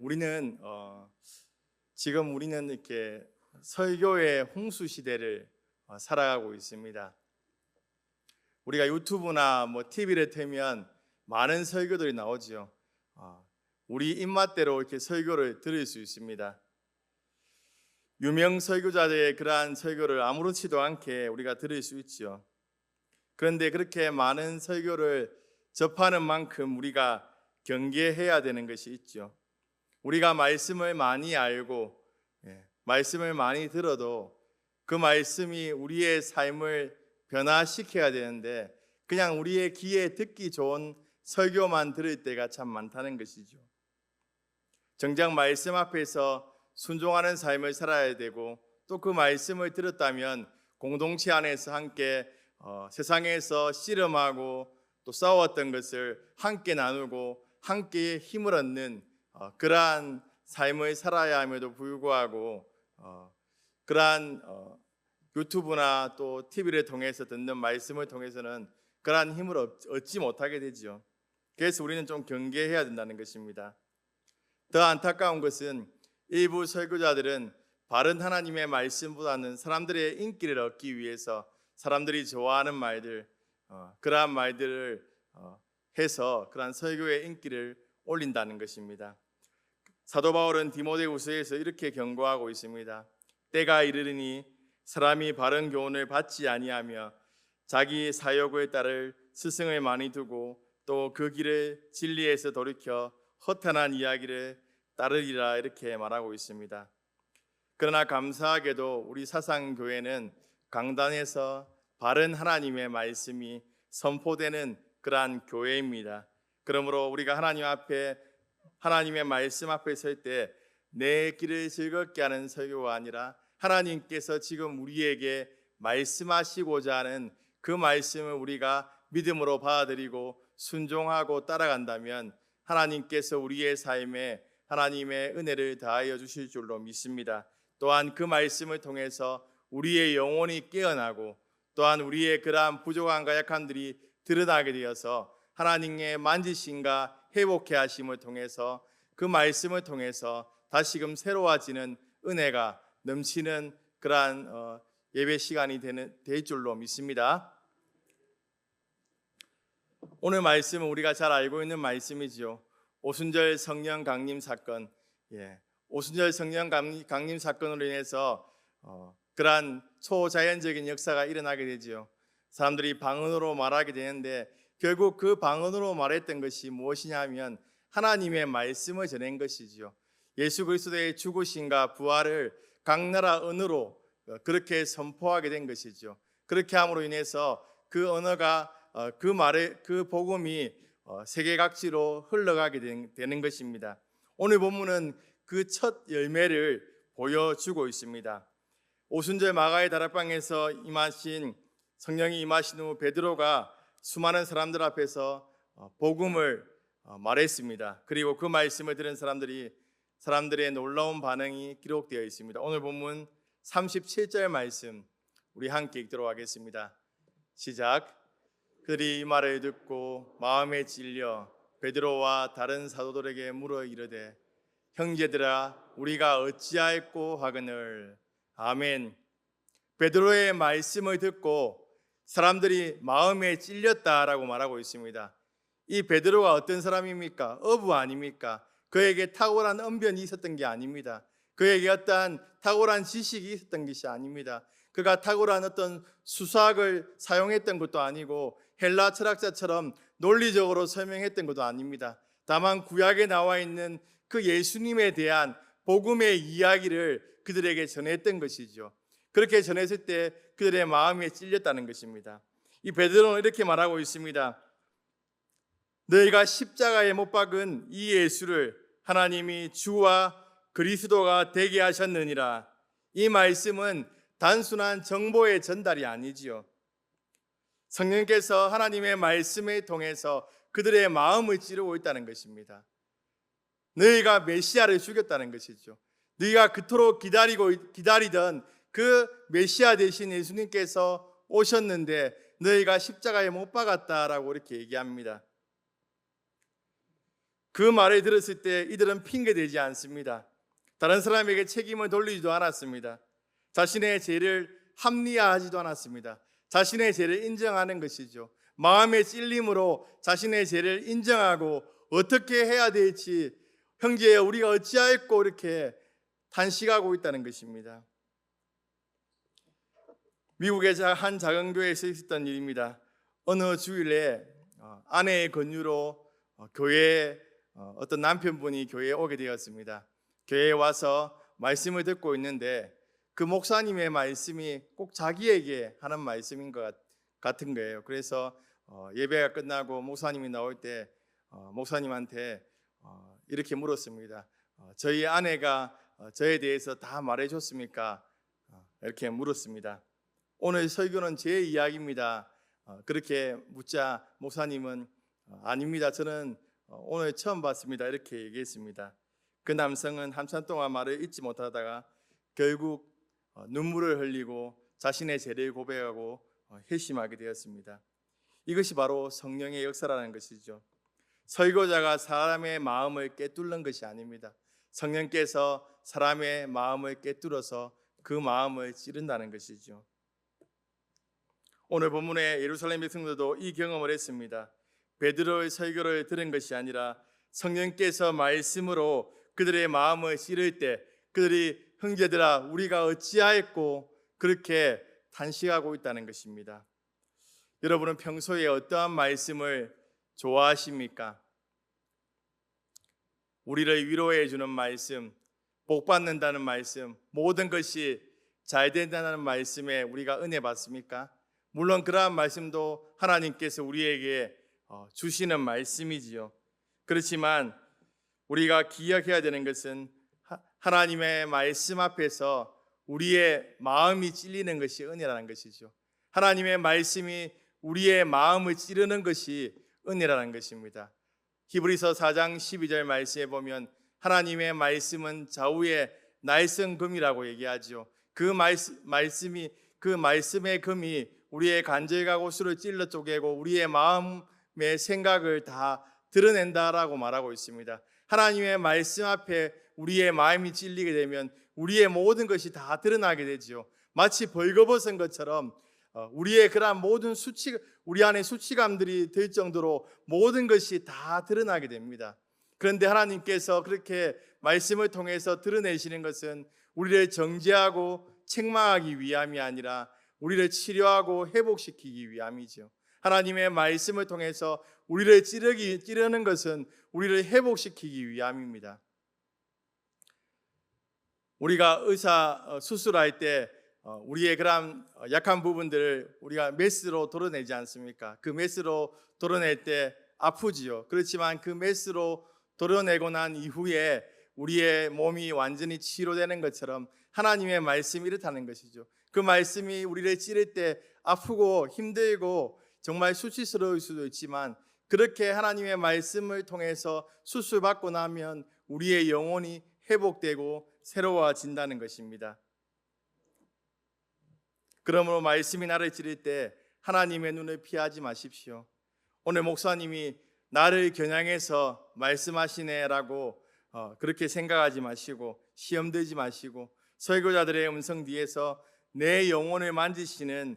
우리는 지금 우리는 이렇게 설교의 홍수 시대를 살아가고 있습니다. 우리가 유튜브나 TV를 틀면 많은 설교들이 나오죠. 우리 입맛대로 이렇게 설교를 들을 수 있습니다. 유명 설교자들의 그러한 설교를 아무렇지도 않게 우리가 들을 수 있죠. 그런데 그렇게 많은 설교를 접하는 만큼 우리가 경계해야 되는 것이 있죠. 우리가 말씀을 많이 알고 말씀을 많이 들어도 그 말씀이 우리의 삶을 변화시켜야 되는데 그냥 우리의 귀에 듣기 좋은 설교만 들을 때가 참 많다는 것이죠. 정작 말씀 앞에서 순종하는 삶을 살아야 되고 또 그 말씀을 들었다면 공동체 안에서 함께 세상에서 씨름하고 또 싸웠던 것을 함께 나누고 함께 힘을 얻는 그러한 삶을 살아야 함에도 불구하고 그러한 유튜브나 또 TV를 통해서 듣는 말씀을 통해서는 그러한 힘을 얻지 못하게 되죠. 그래서 우리는 좀 경계해야 된다는 것입니다. 더 안타까운 것은 일부 설교자들은 바른 하나님의 말씀보다는 사람들의 인기를 얻기 위해서 사람들이 좋아하는 말들, 그러한 말들을 해서 그러한 설교의 인기를 올린다는 것입니다. 사도 바울은 디모데후서에서 이렇게 경고하고 있습니다. 때가 이르리니 사람이 바른 교훈을 받지 아니하며 자기 사욕을 따를 스승을 많이 두고 또 그 길을 진리에서 돌이켜 허탄한 이야기를 따르리라 이렇게 말하고 있습니다. 그러나 감사하게도 우리 사상교회는 강단에서 바른 하나님의 말씀이 선포되는 그러한 교회입니다. 그러므로 우리가 하나님 앞에 하나님의 말씀 앞에 설 때 내 길을 즐겁게 하는 설교가 아니라 하나님께서 지금 우리에게 말씀하시고자 하는 그 말씀을 우리가 믿음으로 받아들이고 순종하고 따라간다면 하나님께서 우리의 삶에 하나님의 은혜를 다하여 주실 줄로 믿습니다. 또한 그 말씀을 통해서 우리의 영혼이 깨어나고 또한 우리의 그러한 부족함과 약함들이 드러나게 되어서 하나님의 만지심과 회복해 하심을 통해서 그 말씀을 통해서 다시금 새로워지는 은혜가 넘치는 그러한 예배 시간이 될 줄로 믿습니다. 오늘 말씀은 우리가 잘 알고 있는 말씀이지요. 오순절 성령 강림 사건. 오순절 성령 강림 사건으로 인해서 그러한 초자연적인 역사가 일어나게 되지요. 사람들이 방언으로 말하게 되는데 결국 그 방언으로 말했던 것이 무엇이냐면 하나님의 말씀을 전한 것이지요. 예수 그리스도의 죽으심과 부활을 각 나라 언어로 그렇게 선포하게 된 것이죠. 그렇게 함으로 인해서 그 언어가 그 복음이 세계 각지로 흘러가게 되는 것입니다. 오늘 본문은 그 첫 열매를 보여주고 있습니다. 오순절 마가의 다락방에서 임하신 성령이 임하신 후 베드로가 수많은 사람들 앞에서 복음을 말했습니다. 그리고 그 말씀을 들은 사람들의 놀라운 반응이 기록되어 있습니다. 오늘 본문 37절 말씀 우리 함께 읽도록 하겠습니다. 시작. 그들이 이 말을 듣고 마음에 찔려 베드로와 다른 사도들에게 물어 이르되 형제들아 우리가 어찌하였고 하거늘. 아멘. 베드로의 말씀을 듣고 사람들이 마음에 찔렸다라고 말하고 있습니다. 이 베드로가 어떤 사람입니까? 어부 아닙니까? 그에게 탁월한 언변이 있었던 게 아닙니다. 그에게 어떠한 탁월한 지식이 있었던 것이 아닙니다. 그가 탁월한 어떤 수학을 사용했던 것도 아니고 헬라 철학자처럼 논리적으로 설명했던 것도 아닙니다. 다만 구약에 나와 있는 그 예수님에 대한 복음의 이야기를 그들에게 전했던 것이죠. 그렇게 전했을 때 그들의 마음에 찔렸다는 것입니다. 이 베드로는 이렇게 말하고 있습니다. 너희가 십자가에 못 박은 이 예수를 하나님이 주와 그리스도가 되게 하셨느니라. 이 말씀은 단순한 정보의 전달이 아니지요. 성령께서 하나님의 말씀을 통해서 그들의 마음을 찌르고 있다는 것입니다. 너희가 메시아를 죽였다는 것이죠. 너희가 그토록 기다리던 그 메시아 되신 예수님께서 오셨는데 너희가 십자가에 못 박았다라고 이렇게 얘기합니다. 그 말을 들었을 때 이들은 핑계대지 않습니다. 다른 사람에게 책임을 돌리지도 않았습니다. 자신의 죄를 합리화하지도 않았습니다. 자신의 죄를 인정하는 것이죠. 마음의 찔림으로 자신의 죄를 인정하고 어떻게 해야 될지, 형제여 우리가 어찌하였고 이렇게 탄식하고 있다는 것입니다. 미국의 한 작은 교회에서 있었던 일입니다. 어느 주일에 아내의 권유로 교회에 어떤 남편분이 교회에 오게 되었습니다. 교회에 와서 말씀을 듣고 있는데 그 목사님의 말씀이 꼭 자기에게 하는 말씀인 것 같은 거예요. 그래서 예배가 끝나고 목사님이 나올 때 목사님한테 이렇게 물었습니다. 저희 아내가 저에 대해서 다 말해줬습니까? 이렇게 물었습니다. 오늘 설교는 제 이야기입니다. 그렇게 묻자 목사님은 아닙니다. 저는 오늘 처음 봤습니다. 이렇게 얘기했습니다. 그 남성은 한참 동안 말을 잊지 못하다가 결국 눈물을 흘리고 자신의 죄를 고백하고 회심하게 되었습니다. 이것이 바로 성령의 역사라는 것이죠. 설교자가 사람의 마음을 꿰뚫는 것이 아닙니다. 성령께서 사람의 마음을 꿰뚫어서 그 마음을 찌른다는 것이죠. 오늘 본문의 예루살렘 백성들도 이 경험을 했습니다. 베드로의 설교를 들은 것이 아니라 성령께서 말씀으로 그들의 마음을 찌를 때 그들이 형제들아 우리가 어찌하였고 그렇게 탄식하고 있다는 것입니다. 여러분은 평소에 어떠한 말씀을 좋아하십니까? 우리를 위로해 주는 말씀, 복 받는다는 말씀, 모든 것이 잘 된다는 말씀에 우리가 은혜 받습니까? 물론 그러한 말씀도 하나님께서 우리에게 주시는 말씀이지요. 그렇지만 우리가 기억해야 되는 것은 하나님의 말씀 앞에서 우리의 마음이 찔리는 것이 은혜라는 것이죠. 하나님의 말씀이 우리의 마음을 찌르는 것이 은혜라는 것입니다. 히브리서 4장 12절 말씀에 보면 하나님의 말씀은 좌우의 날성금이라고 얘기하죠. 그 말씀의 금이 우리의 간절과 고수를 찔러 쪼개고 우리의 마음의 생각을 다 드러낸다라고 말하고 있습니다. 하나님의 말씀 앞에 우리의 마음이 찔리게 되면 우리의 모든 것이 다 드러나게 되지요. 마치 벌거벗은 것처럼 우리의 그러한 모든 우리 안에 수치감들이 들 정도로 모든 것이 다 드러나게 됩니다. 그런데 하나님께서 그렇게 말씀을 통해서 드러내시는 것은 우리를 정죄하고 책망하기 위함이 아니라 우리를 치료하고 회복시키기 위함이죠. 하나님의 말씀을 통해서 우리를 찌르는 것은 우리를 회복시키기 위함입니다. 우리가 의사 수술할 때 우리의 그런 약한 부분들을 우리가 메스로 도려내지 않습니까? 그 메스로 도려낼 때 아프지요. 그렇지만 그 메스로 도려내고 난 이후에 우리의 몸이 완전히 치료되는 것처럼 하나님의 말씀이 이렇다는 것이죠. 그 말씀이 우리를 찌를 때 아프고 힘들고 정말 수치스러울 수도 있지만 그렇게 하나님의 말씀을 통해서 수술받고 나면 우리의 영혼이 회복되고 새로워진다는 것입니다. 그러므로 말씀이 나를 찌를 때 하나님의 눈을 피하지 마십시오. 오늘 목사님이 나를 겨냥해서 말씀하시네라고 그렇게 생각하지 마시고 시험 들지 마시고 설교자들의 음성 뒤에서 내 영혼을 만지시는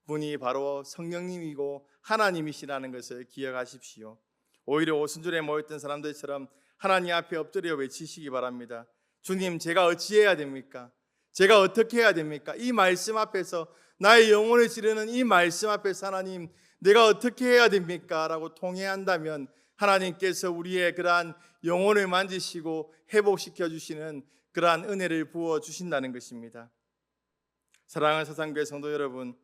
분이 바로 성령님이고 하나님이시라는 것을 기억하십시오. 오히려 오순절에 모였던 사람들처럼 하나님 앞에 엎드려 외치시기 바랍니다. 주님, 제가 어찌해야 됩니까? 제가 어떻게 해야 됩니까? 이 말씀 앞에서 나의 영혼을 찌르는 이 말씀 앞에서 하나님, 내가 어떻게 해야 됩니까? 라고 통회한다면 하나님께서 우리의 그러한 영혼을 만지시고 회복시켜 주시는 그러한 은혜를 부어 주신다는 것입니다. 사랑하는 사상교회 성도 여러분,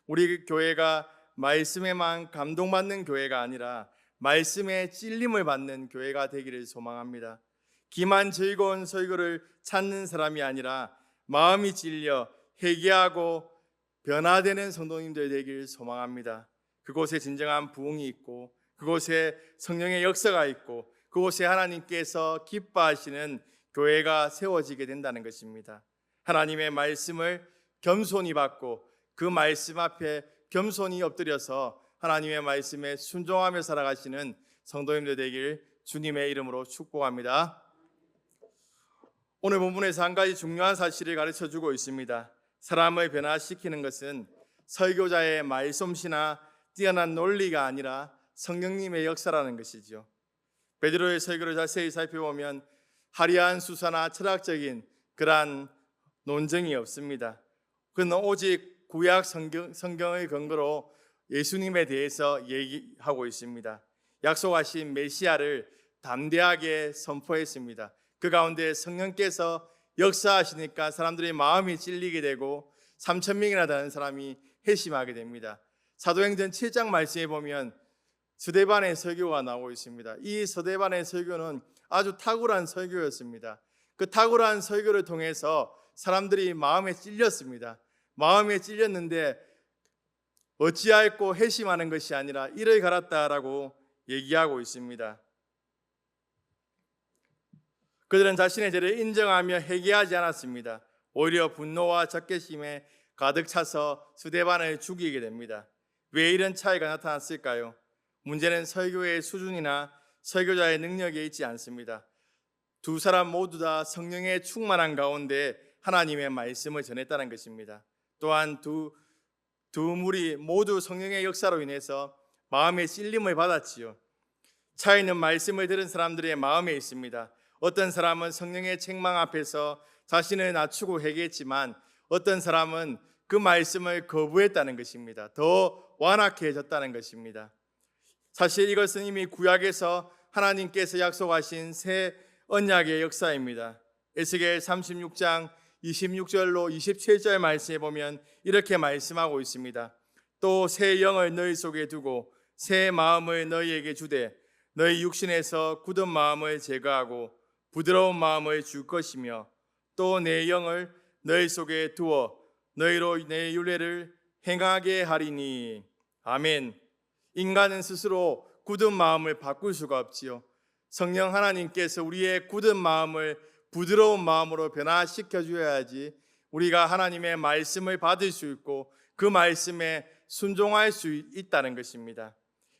우리 교회가 말씀에만 감동받는 교회가 아니라 말씀에 찔림을 받는 교회가 되기를 소망합니다. 기만 즐거운 설교를 찾는 사람이 아니라 마음이 찔려 회개하고 변화되는 성도님들 되기를 소망합니다. 그곳에 진정한 부흥이 있고 그곳에 성령의 역사가 있고 그곳에 하나님께서 기뻐하시는 교회가 세워지게 된다는 것입니다. 하나님의 말씀을 겸손히 받고 그 말씀 앞에 겸손히 엎드려서 하나님의 말씀에 순종하며 살아가시는 성도님들 되길 주님의 이름으로 축복합니다. 오늘 본문에서 한 가지 중요한 사실을 가르쳐주고 있습니다. 사람을 변화시키는 것은 설교자의 말솜씨나 뛰어난 논리가 아니라 성령님의 역사라는 것이죠. 베드로의 설교를 자세히 살펴보면 화려한 수사나 철학적인 그러한 논쟁이 없습니다. 그는 오직 구약 성경의 근거로 예수님에 대해서 얘기하고 있습니다. 약속하신 메시아를 담대하게 선포했습니다. 그 가운데 성령께서 역사하시니까 사람들의 마음이 찔리게 되고 3,000명이나 되는 사람이 회심하게 됩니다. 사도행전 7장 말씀에 보면 스데반의 설교가 나오고 있습니다. 이 스데반의 설교는 아주 탁월한 설교였습니다. 그 탁월한 설교를 통해서 사람들이 마음에 찔렸습니다. 마음에 찔렸는데 어찌하였고 회심하는 것이 아니라 이를 갈았다라고 얘기하고 있습니다. 그들은 자신의 죄를 인정하며 회개하지 않았습니다. 오히려 분노와 적개심에 가득 차서 스데반을 죽이게 됩니다. 왜 이런 차이가 나타났을까요? 문제는 설교의 수준이나 설교자의 능력에 있지 않습니다. 두 사람 모두 다 성령의 충만한 가운데 하나님의 말씀을 전했다는 것입니다. 또한 두 무리 모두 성령의 역사로 인해서 마음의 찔림을 받았지요. 차이는 말씀을 들은 사람들의 마음에 있습니다. 어떤 사람은 성령의 책망 앞에서 자신을 낮추고 회개했지만 어떤 사람은 그 말씀을 거부했다는 것입니다. 더 완악해졌다는 것입니다. 사실 이것은 이미 구약에서 하나님께서 약속하신 새 언약의 역사입니다. 에스겔 36장 26절로 27절 말씀에 보면 이렇게 말씀하고 있습니다. 또 새 영을 너희 속에 두고 새 마음을 너희에게 주되 너희 육신에서 굳은 마음을 제거하고 부드러운 마음을 줄 것이며 또 내 영을 너희 속에 두어 너희로 내 율례를 행하게 하리니. 아멘. 인간은 스스로 굳은 마음을 바꿀 수가 없지요. 성령 하나님께서 우리의 굳은 마음을 부드러운 마음으로 변화시켜 주어야지 우리가 하나님의 말씀을 받을 수 있고 그 말씀에 순종할 수 있다는 것입니다.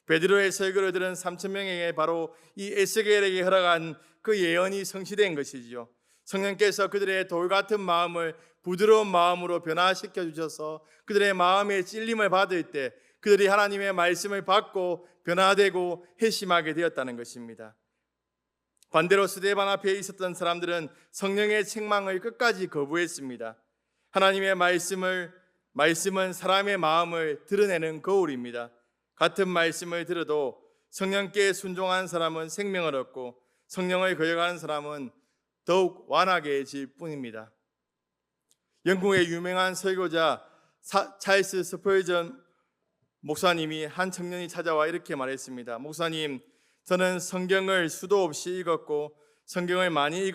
베드로의 설교를 들은 3,000명에게 바로 이 에스겔에게 허락한 그 예언이 성취된 것이지요. 성령께서 그들의 돌 같은 마음을 부드러운 마음으로 변화시켜 주셔서 그들의 마음의 찔림을 받을 때 그들이 하나님의 말씀을 받고 변화되고 회심하게 되었다는 것입니다. 반대로 스데반 앞에 있었던 사람들은 성령의 책망을 끝까지 거부했습니다. 하나님의 말씀은 사람의 마음을 드러내는 거울입니다. 같은 말씀을 들어도 성령께 순종한 사람은 생명을 얻고 성령을 거역하는 사람은 더욱 완악해질 뿐입니다. 영국의 유명한 설교자 찰스 스펄전 목사님이 한 청년이 찾아와 이렇게 말했습니다. 목사님, 저는 성경을 수도 없이 읽었고 성경을 많이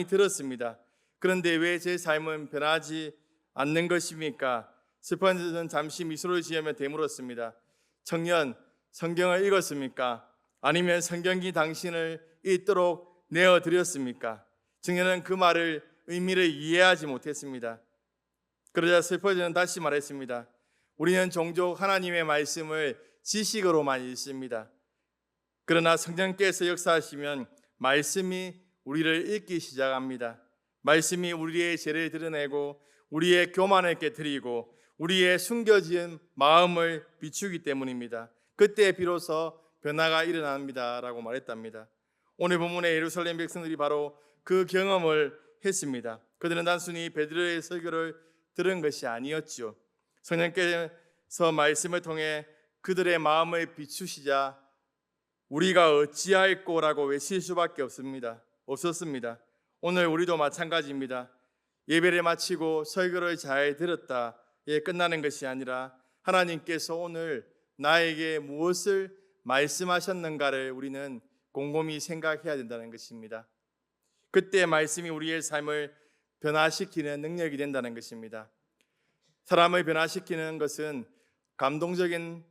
들었습니다. 그런데 왜 제 삶은 변하지 않는 것입니까? 스펄전은 잠시 미소를 지으며 되물었습니다. 청년, 성경을 읽었습니까? 아니면 성경이 당신을 읽도록 내어드렸습니까? 청년은 그 말을 의미를 이해하지 못했습니다. 그러자 스펄전은 다시 말했습니다. 우리는 종종 하나님의 말씀을 지식으로만 읽습니다. 그러나 성령께서 역사하시면 말씀이 우리를 읽기 시작합니다. 말씀이 우리의 죄를 드러내고 우리의 교만을 깨트리고 우리의 숨겨진 마음을 비추기 때문입니다. 그때 비로소 변화가 일어납니다 라고 말했답니다. 오늘 본문의 예루살렘 백성들이 바로 그 경험을 했습니다. 그들은 단순히 베드로의 설교를 들은 것이 아니었죠. 성령께서 말씀을 통해 그들의 마음을 비추시자 우리가 어찌할꼬라고 외칠 수밖에 없었습니다. 오늘 우리도 마찬가지입니다. 예배를 마치고 설교를 잘 들었다에 끝나는 것이 아니라 하나님께서 오늘 나에게 무엇을 말씀하셨는가를 우리는 곰곰이 생각해야 된다는 것입니다. 그때 말씀이 우리의 삶을 변화시키는 능력이 된다는 것입니다. 사람을 변화시키는 것은 감동적인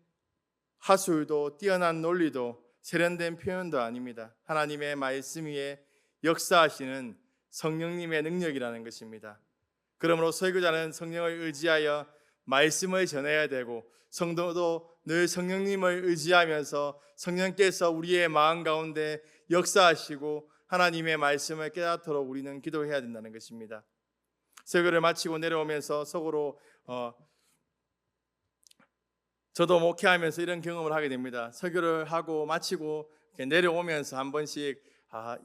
하술도 뛰어난 논리도 세련된 표현도 아닙니다. 하나님의 말씀 위에 역사하시는 성령님의 능력이라는 것입니다. 그러므로 설교자는 성령을 의지하여 말씀을 전해야 되고, 성도도 늘 성령님을 의지하면서 성령께서 우리의 마음 가운데 역사하시고 하나님의 말씀을 깨닫도록 우리는 기도해야 된다는 것입니다. 설교를 마치고 내려오면서 속으로 저도 목회하면서 이런 경험을 하게 됩니다. 설교를 하고 마치고 내려오면서 한 번씩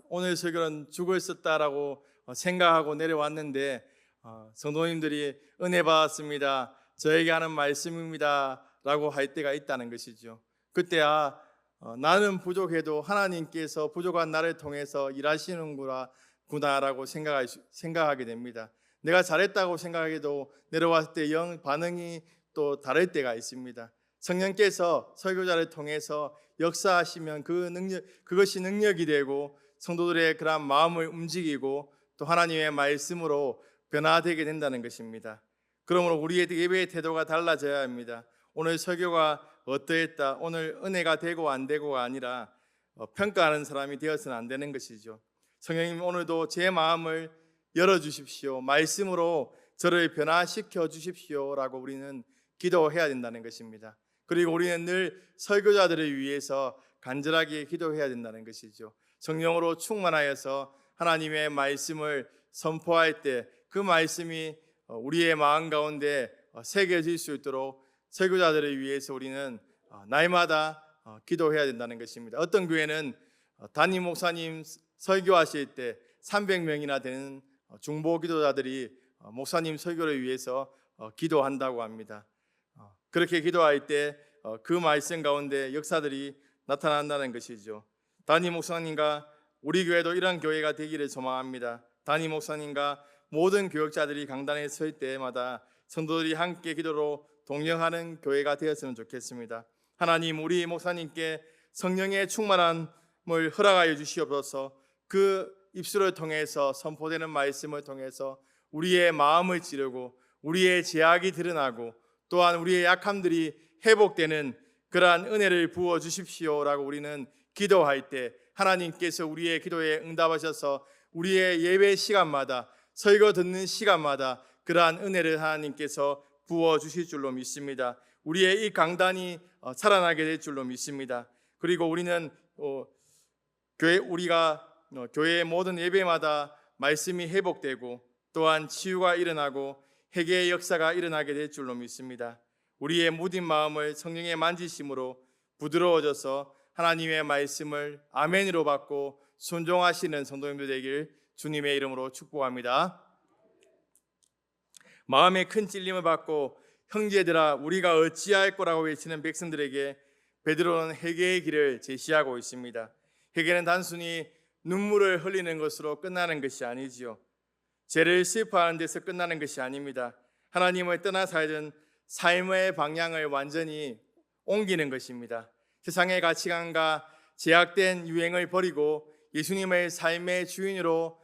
오늘 설교는 죽을 썼다라고 생각하고 내려왔는데 성도님들이 은혜 받았습니다, 저에게 하는 말씀입니다 라고 할 때가 있다는 것이죠. 그때 나는 부족해도 하나님께서 부족한 나를 통해서 일하시는구나 라고 생각하게 됩니다. 내가 잘했다고 생각해도 내려왔을 때 영 반응이 또 다를 때가 있습니다. 성령께서 설교자를 통해서 역사하시면 그것이 능력이 되고 성도들의 그런 마음을 움직이고 또 하나님의 말씀으로 변화되게 된다는 것입니다. 그러므로 우리의 예배의 태도가 달라져야 합니다. 오늘 설교가 어떠했다, 오늘 은혜가 되고 안 되고가 아니라 평가하는 사람이 되어서는 안 되는 것이죠. 성령님, 오늘도 제 마음을 열어주십시오, 말씀으로 저를 변화시켜 주십시오라고 우리는 기도해야 된다는 것입니다. 그리고 우리는 늘 설교자들을 위해서 간절하게 기도해야 된다는 것이죠. 성령으로 충만하여서 하나님의 말씀을 선포할 때 그 말씀이 우리의 마음 가운데 새겨질 수 있도록 설교자들을 위해서 우리는 날마다 기도해야 된다는 것입니다. 어떤 교회는 담임 목사님 설교하실 때 300명이나 되는 중보 기도자들이 목사님 설교를 위해서 기도한다고 합니다. 그렇게 기도할 때 그 말씀 가운데 역사들이 나타난다는 것이죠. 담임 목사님과 우리 교회도 이런 교회가 되기를 소망합니다. 담임 목사님과 모든 교역자들이 강단에 설 때마다 성도들이 함께 기도로 동행하는 교회가 되었으면 좋겠습니다. 하나님, 우리 목사님께 성령의 충만함을 허락하여 주시옵소서. 그 입술을 통해서 선포되는 말씀을 통해서 우리의 마음을 찌르고 우리의 죄악이 드러나고 또한 우리의 약함들이 회복되는 그러한 은혜를 부어 주십시오라고 우리는 기도할 때 하나님께서 우리의 기도에 응답하셔서 우리의 예배 시간마다 설교 듣는 시간마다 그러한 은혜를 하나님께서 부어 주실 줄로 믿습니다. 우리의 이 강단이 살아나게 될 줄로 믿습니다. 그리고 우리는 우리가 교회의 모든 예배마다 말씀이 회복되고 또한 치유가 일어나고 회개의 역사가 일어나게 될 줄로 믿습니다. 우리의 무딘 마음을 성령의 만지심으로 부드러워져서 하나님의 말씀을 아멘으로 받고 순종하시는 성도님들 되길 주님의 이름으로 축복합니다. 마음에 큰 찔림을 받고 형제들아 우리가 어찌할 거라고 외치는 백성들에게 베드로는 회개의 길을 제시하고 있습니다. 회개는 단순히 눈물을 흘리는 것으로 끝나는 것이 아니지요. 죄를 슬퍼하는 데서 끝나는 것이 아닙니다. 하나님을 떠나 살던 삶의 방향을 완전히 옮기는 것입니다. 세상의 가치관과 제약된 유행을 버리고 예수님의 삶의 주인으로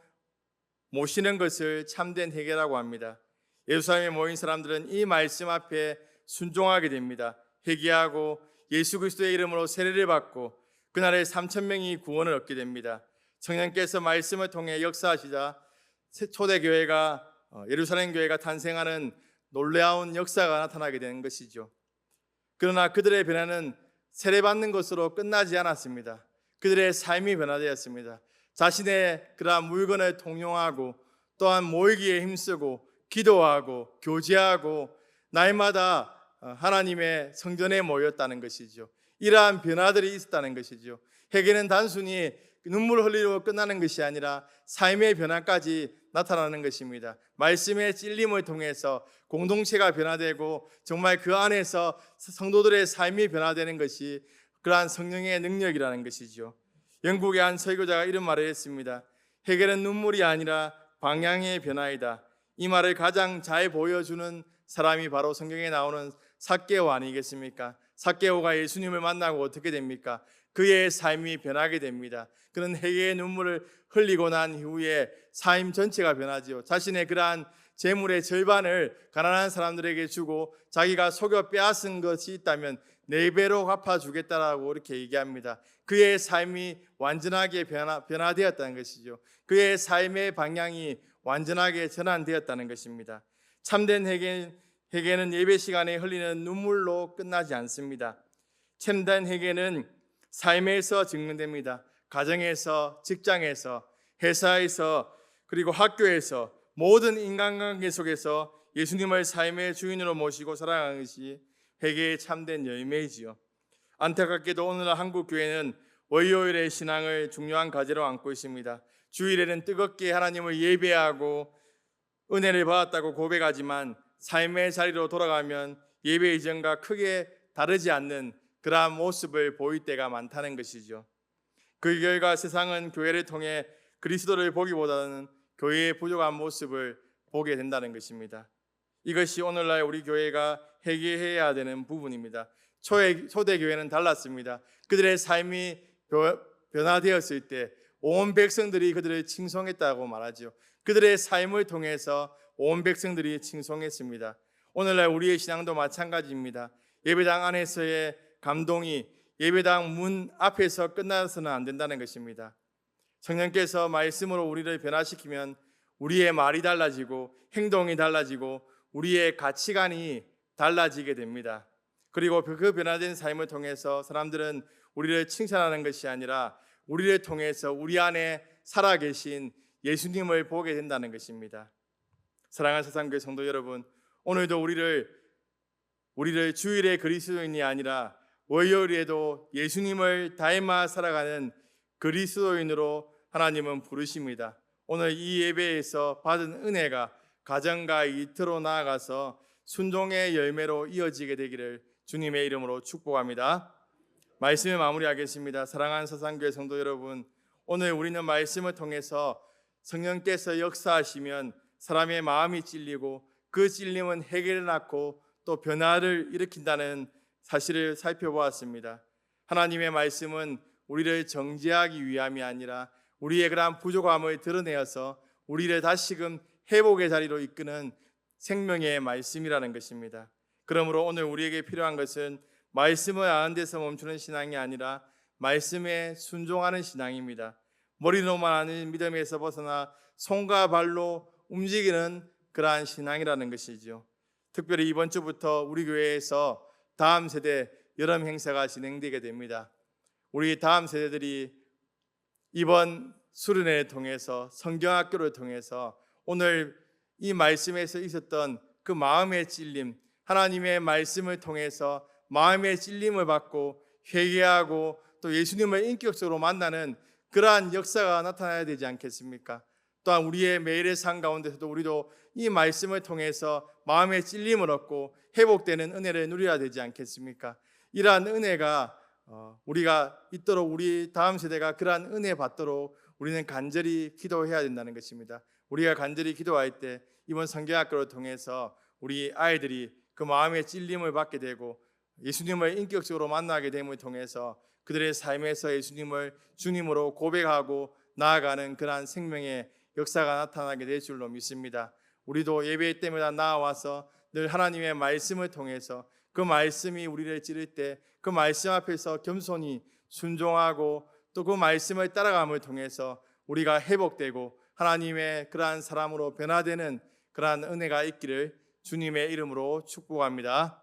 모시는 것을 참된 회개라고 합니다. 예루살렘에 모인 사람들은 이 말씀 앞에 순종하게 됩니다. 회개하고 예수 그리스도의 이름으로 세례를 받고 그날에 3,000명이 구원을 얻게 됩니다. 성령께서 말씀을 통해 역사하시자 초대교회가 예루살렘 교회가 탄생하는 놀라운 역사가 나타나게 되는 것이죠. 그러나 그들의 변화는 세례받는 것으로 끝나지 않았습니다. 그들의 삶이 변화되었습니다. 자신의 그러한 물건을 통용하고 또한 모이기에 힘쓰고 기도하고 교제하고 날마다 하나님의 성전에 모였다는 것이죠. 이러한 변화들이 있었다는 것이죠. 회개는 단순히 눈물을 흘리고 끝나는 것이 아니라 삶의 변화까지 나타나는 것입니다. 말씀의 찔림을 통해서 공동체가 변화되고 정말 그 안에서 성도들의 삶이 변화되는 것이 그러한 성령의 능력이라는 것이죠. 영국의 한 설교자가 이런 말을 했습니다. 회개는 눈물이 아니라 방향의 변화이다. 이 말을 가장 잘 보여주는 사람이 바로 성경에 나오는 삭개오 아니겠습니까? 삭개오가 예수님을 만나고 어떻게 됩니까? 그의 삶이 변하게 됩니다. 그는 회개의 눈물을 흘리고 난 이후에 삶 전체가 변하지요. 자신의 그러한 재물의 절반을 가난한 사람들에게 주고 자기가 속여 빼앗은 것이 있다면 4배로 갚아주겠다라고 이렇게 얘기합니다. 그의 삶이 완전하게 변화되었다는 것이죠. 그의 삶의 방향이 완전하게 전환되었다는 것입니다. 참된 회개는 예배 시간에 흘리는 눈물로 끝나지 않습니다. 참된 회개는 삶에서 증명됩니다. 가정에서, 직장에서, 회사에서, 그리고 학교에서 모든 인간관계 속에서 예수님을 삶의 주인으로 모시고 살아가는 것이 회개의 참된 열매이지요. 안타깝게도 오늘날 한국 교회는 월요일의 신앙을 중요한 과제로 안고 있습니다. 주일에는 뜨겁게 하나님을 예배하고 은혜를 받았다고 고백하지만 삶의 자리로 돌아가면 예배 이전과 크게 다르지 않는 그러한 모습을 보일 때가 많다는 것이죠. 그 결과 세상은 교회를 통해 그리스도를 보기보다는 교회의 부족한 모습을 보게 된다는 것입니다. 이것이 오늘날 우리 교회가 회개해야 되는 부분입니다. 초대교회는 달랐습니다. 그들의 삶이 변화되었을 때 온 백성들이 그들을 칭송했다고 말하죠. 그들의 삶을 통해서 온 백성들이 칭송했습니다. 오늘날 우리의 신앙도 마찬가지입니다. 예배당 안에서의 감동이 예배당 문 앞에서 끝나서는 안 된다는 것입니다. 성령께서 말씀으로 우리를 변화시키면 우리의 말이 달라지고 행동이 달라지고 우리의 가치관이 달라지게 됩니다. 그리고 그 변화된 삶을 통해서 사람들은 우리를 칭찬하는 것이 아니라 우리를 통해서 우리 안에 살아계신 예수님을 보게 된다는 것입니다. 사랑하는 사상교회 성도 여러분, 오늘도 우리를 주일의 그리스도인이 아니라 월요일에도 예수님을 닮아 살아가는 그리스도인으로 하나님은 부르십니다. 오늘 이 예배에서 받은 은혜가 가정과 이틀로 나아가서 순종의 열매로 이어지게 되기를 주님의 이름으로 축복합니다. 말씀을 마무리하겠습니다. 사랑하는 사상교회 성도 여러분, 오늘 우리는 말씀을 통해서 성령께서 역사하시면 사람의 마음이 찔리고 그 찔림은 해결을 낳고 또 변화를 일으킨다는 사실을 살펴보았습니다. 하나님의 말씀은 우리를 정죄하기 위함이 아니라 우리의 그러한 부족함을 드러내어서 우리를 다시금 회복의 자리로 이끄는 생명의 말씀이라는 것입니다. 그러므로 오늘 우리에게 필요한 것은 말씀을 아는 데서 멈추는 신앙이 아니라 말씀에 순종하는 신앙입니다. 머리로만 아는 믿음에서 벗어나 손과 발로 움직이는 그러한 신앙이라는 것이죠. 특별히 이번 주부터 우리 교회에서 다음 세대 여름 행사가 진행되게 됩니다. 우리 다음 세대들이 이번 수련회를 통해서 성경학교를 통해서 오늘 이 말씀에서 있었던 그 마음의 찔림, 하나님의 말씀을 통해서 마음의 찔림을 받고 회개하고 또 예수님을 인격적으로 만나는 그러한 역사가 나타나야 되지 않겠습니까? 또한 우리의 매일의 삶 가운데서도 우리도 이 말씀을 통해서 마음의 찔림을 얻고 회복되는 은혜를 누려야 되지 않겠습니까? 이러한 은혜가 우리가 있도록 우리 다음 세대가 그러한 은혜 받도록 우리는 간절히 기도해야 된다는 것입니다. 우리가 간절히 기도할 때 이번 성경학교를 통해서 우리 아이들이 그 마음의 찔림을 받게 되고 예수님을 인격적으로 만나게 됨을 통해서 그들의 삶에서 예수님을 주님으로 고백하고 나아가는 그러한 생명의 역사가 나타나게 될 줄로 믿습니다. 우리도 예배 때마다 나와서 늘 하나님의 말씀을 통해서 그 말씀이 우리를 찌를 때 그 말씀 앞에서 겸손히 순종하고 또 그 말씀을 따라감을 통해서 우리가 회복되고 하나님의 그러한 사람으로 변화되는 그러한 은혜가 있기를 주님의 이름으로 축복합니다.